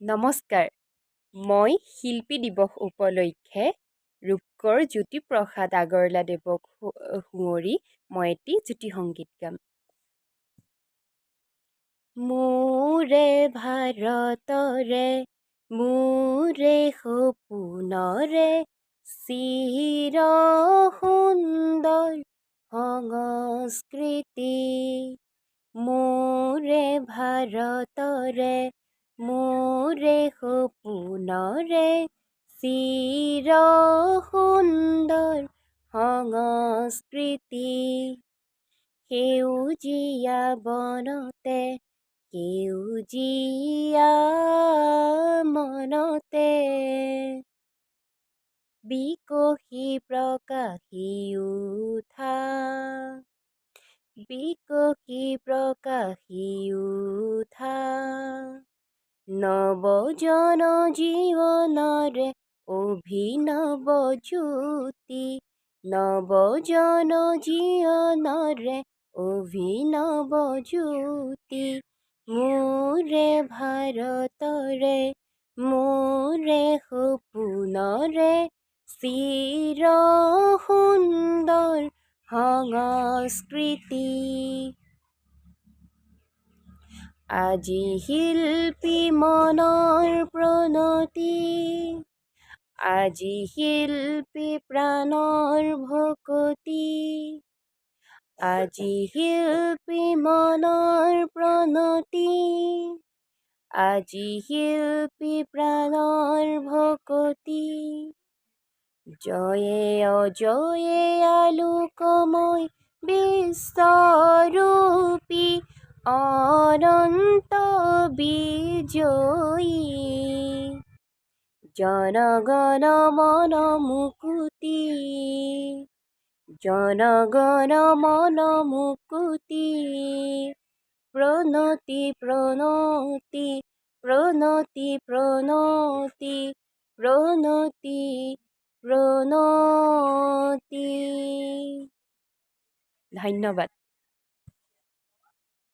নমস্কাৰ, মই শিল্পী দিৱস উপলক্ষে ৰূপকোঁৱৰ জ্যোতিপ্ৰসাদ আগৰৱালাদেৱক সুঁৱৰি মই এটি জ্যোতি সংগীত গাম। মোৰে ভাৰতৰে মোৰে সপোনৰে চিৰ সুন্দৰ সংস্কৃতি। মোৰে ভাৰতৰে মোৰে সপোনৰে চিৰ সুন্দৰ সংস্কৃতি। সেউজীয়া বনতে সেউজীয়া মনতে বিকশি প্ৰকাশি উঠা বিকশি প্ৰকাশি উঠা নৱজন জীৱনৰে অভিনৱ জ্যোতি। নৱজন জীৱনৰে অভিনৱ জ্যোতি। মোৰে ভাৰতৰে মোৰে সপোনৰে চিৰ সুন্দৰ সংস্কৃতি। আজি শিল্পী মনৰ প্ৰণতি আজি শিল্পী প্ৰাণৰ ভকতি। আজি শিল্পী মনৰ প্ৰণতি আজি শিল্পী প্ৰাণৰ ভকতি। জয়ে অজয়ে আলোকময় বিশ্বৰূপী অনন্ত বিজয়ী। জন গণ মন মুকুতি জন গণ মন মুকুতি। প্ৰণতি প্ৰণতি প্ৰণতি প্ৰণতি প্ৰণতি প্ৰণতি। ধন্যবাদ।